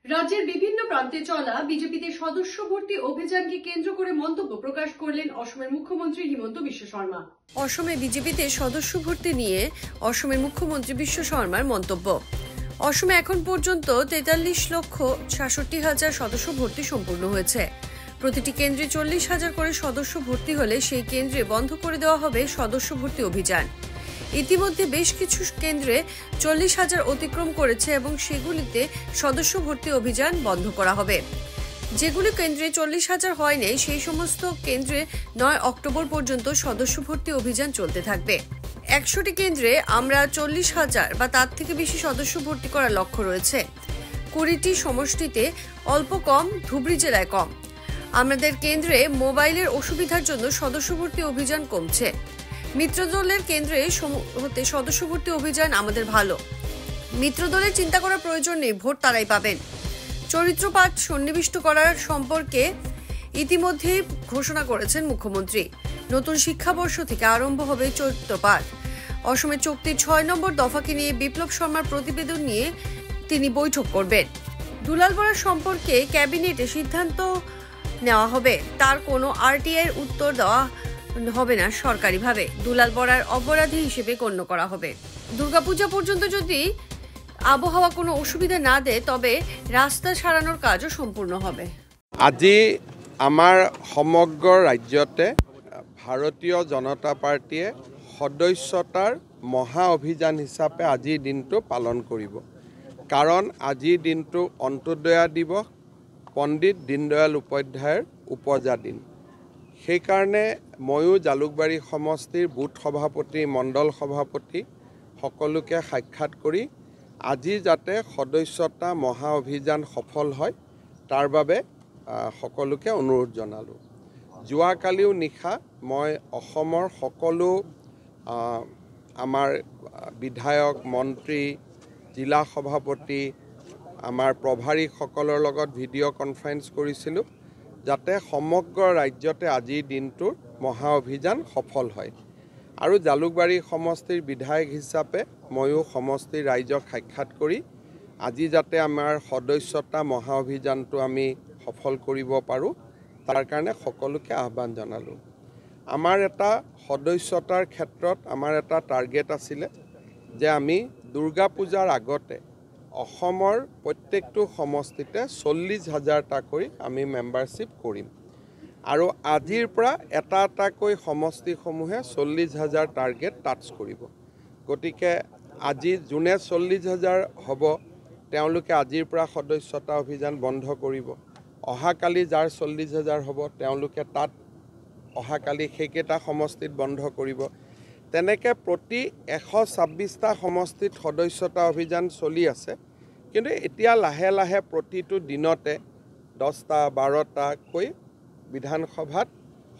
রাজ্যের বিভিন্ন প্রান্তে চলা বিজেপিতে সদস্য ভর্তি অভিযানকে কেন্দ্র করে মন্তব্য প্রকাশ করলেন অসমের মুখ্যমন্ত্রী হিমন্ত বিশ্ব শর্মা। অসমে বিজেপিতে সদস্য ভর্তি নিয়ে অসমের মুখ্যমন্ত্রী বিশ্ব শর্মার মন্তব্য। অসমে এখন পর্যন্ত 43,66,000 সদস্য ভর্তি সম্পূর্ণ হয়েছে। প্রতিটি কেন্দ্রে 40,000 করে সদস্য ভর্তি হলে সেই কেন্দ্রে বন্ধ করে দেওয়া হবে সদস্য ভর্তি অভিযান। ইতিমধ্যে বেশ কিছু কেন্দ্রে 40,000 অতিক্রম করেছে এবং সেগুলিতে সদস্য ভর্তি অভিযান বন্ধ করা হবে। যেগুলি কেন্দ্রে 40,000 হয়নি সেই সমস্ত কেন্দ্রে 9 অক্টোবর পর্যন্ত সদস্য ভর্তি অভিযান চলতে থাকবে। 100টি কেন্দ্রে আমরা 40,000 বা তার থেকে বেশি সদস্য ভর্তি করার লক্ষ্য রয়েছে। 20টি সমষ্টিতে অল্প কম, ধুবড়ী জেলায় কম। আমাদের কেন্দ্রে মোবাইলের অসুবিধার জন্য সদস্য ভর্তি অভিযান কমছে। মিত্রদলের কেন্দ্রে হতে সদস্য ভর্তি অভিযান আমাদের ভালো। মিত্রদলের চিন্তা করার প্রয়োজন নেই, ভোট তারাই পাবেন। চরিত্রপাঠ সন্নিবিষ্ট করার সম্পর্কে ইতিমধ্যেই ঘোষণা করেছেন মুখ্যমন্ত্রী। নতুন শিক্ষাবর্ষ থেকে আরম্ভ হবে চরিত্রপাঠ। অসমের চুক্তির 6 নম্বর দফাকে নিয়ে বিপ্লব শর্মার প্রতিবেদন নিয়ে তিনি বৈঠক করবেন। দুলাল বরার সম্পর্কে ক্যাবিনেটে সিদ্ধান্ত নেওয়া হবে, তার কোনো আরটিআই উত্তর দেওয়া হবে না সরকারিভাবে। দুলাল বরার অপরাধী হিসেবে গণ্য করা হবে। দুর্গাপূজা পর্যন্ত যদি আবহাওয়া কোনো অসুবিধা না দেয় তবে রাস্তা সারানোর কাজও সম্পূর্ণ হবে। আজি আমাৰ সমগ্ৰ ৰাজ্যতে ভাৰতীয় জনতা পাৰ্টীয়ে সদস্যতাৰ মহা অভিযান হিচাপে আজিৰ দিনটো পালন কৰিব। কাৰণ আজিৰ দিনটো অন্ত্যোদয়া দিৱস, পণ্ডিত দীনদয়াল উপাধ্যায়ৰ উপজা দিন। সেইকাৰণে ময়ো জালুকবাৰী সমষ্টিৰ বুথ সভাপতি, মণ্ডল সভাপতি সকলোকে সাক্ষাৎ কৰি আজি যাতে সদস্যতা মহা অভিযান সফল হয় তাৰ বাবে সকলোকে অনুৰোধ জনালোঁ। যোৱাকালিও নিশা মই অসমৰ সকলো আমাৰ বিধায়ক, মন্ত্ৰী, জিলা সভাপতি, আমাৰ প্ৰভাৰীসকলৰ লগত ভিডিঅ' কনফাৰেঞ্চ কৰিছিলোঁ যাতে সমগ্ৰ ৰাজ্যতে আজিৰ দিনটোৰ মহা অভিযান সফল হয়। আৰু জালুকবাৰী সমষ্টিৰ বিধায়ক হিচাপে ময়ো সমষ্টিৰ ৰাইজক সাক্ষাৎ কৰি আজি যাতে আমাৰ সদস্যতা মহা অভিযানটো আমি সফল কৰিব পাৰোঁ তাৰ কাৰণে সকলোকে আহ্বান জনালোঁ। আমাৰ এটা সদস্যতাৰ ক্ষেত্ৰত আমাৰ এটা টাৰ্গেট আছিলে যে আমি দুৰ্গা পূজাৰ আগতে অসমৰ প্ৰত্যেকটো সমষ্টিতে 40,000টাকৈ আমি মেম্বাৰশ্বিপ কৰিম। আৰু আজিৰ পৰা এটা এটাকৈ সমষ্টিসমূহে 40,000 টাৰ্গেট টাচ কৰিব। গতিকে আজি যোনে 40,000 হ'ব তেওঁলোকে আজিৰ পৰা সদস্যতা অভিযান বন্ধ কৰিব। অহাকালি যাৰ 40,000 হ'ব তেওঁলোকে তাত অহাকালি সেইকেইটা সমষ্টিত বন্ধ কৰিব। তেনেকৈ প্ৰতি 126টা সমষ্টিত সদস্যতা অভিযান চলি আছে। কিন্তু এতিয়া লাহে লাহে প্ৰতিটো দিনতে 10টা 12টাকৈ বিধানসভাত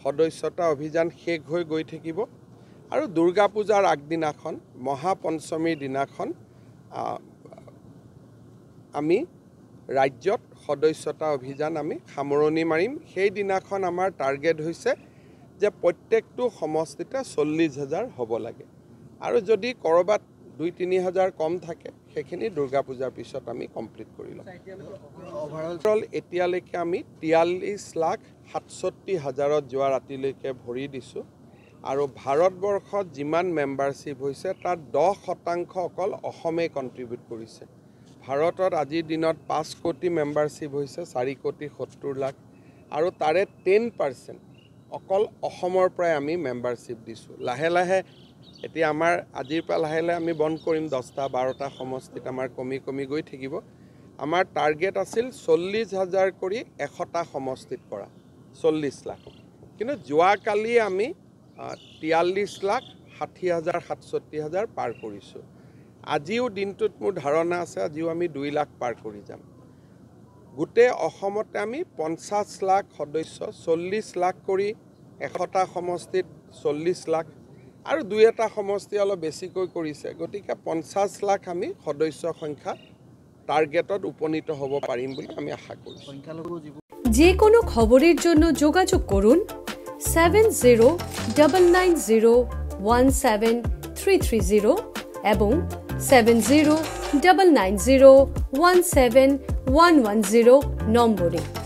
সদস্যতা অভিযান শেষ হৈ গৈ থাকিব। আৰু দুৰ্গা পূজাৰ আগদিনাখন মহাপঞ্চমীৰ দিনাখন আমি ৰাজ্যত সদস্যতা অভিযান আমি সামৰণি মাৰিম। সেই দিনাখন আমাৰ টাৰ্গেট হৈছে যে প্ৰত্যেকটো সমষ্টিতে 40,000 হ'ব লাগে। আৰু যদি ক'ৰবাত 2-3,000 কম থাকে সেইখিনি দুৰ্গা পূজাৰ পিছত আমি কমপ্লিট কৰি ল'ম। অভাৰঅল এতিয়ালৈকে আমি 43,67,000 যোৱা ৰাতিলৈকে ভৰি দিছোঁ। আৰু ভাৰতবৰ্ষত যিমান মেম্বাৰশ্বিপ হৈছে তাত 10% অকল অসমেই কণ্ট্ৰিবিউট কৰিছে। ভাৰতত আজিৰ দিনত 5 কোটি মেম্বাৰশ্বিপ হৈছে, 4,70,00,000 আৰু তাৰে 10% অকল অসমৰ পৰাই আমি মেম্বাৰশ্বিপ দিছোঁ। লাহে লাহে এতিয়া আমাৰ আজিৰ পৰা লাহে লাহে আমি বন্ধ কৰিম। 10টা 12টা সমষ্টিত আমাৰ কমি কমি গৈ থাকিব। আমাৰ টাৰ্গেট আছিল 40,000 কৰি 100টা সমষ্টিত কৰা 40 লাখ। কিন্তু যোৱাকালি আমি 43,60,000 67,000 পাৰ কৰিছোঁ। আজিও দিনটোত মোৰ ধাৰণা আছে আজিও আমি 2 লাখ পাৰ কৰি যাম। গোটেই অসমতে আমি 50 লাখ সদস্য, 40 লাখ কৰি 100টা সমষ্টিত 40 লাখ আৰু 2-এটা সমষ্টি অলপ বেছিকৈ কৰিছে। গতিকে 50 লাখ আমি সদস্য সংখ্যা টাৰ্গেটত উপনীত হ'ব পাৰিম বুলি আমি আশা কৰিছোঁ। যে কোনো খবৰেৰ জন্য যোগাযোগ কৰুন 7099017330 এবং 70990171 110 নম্বৰে।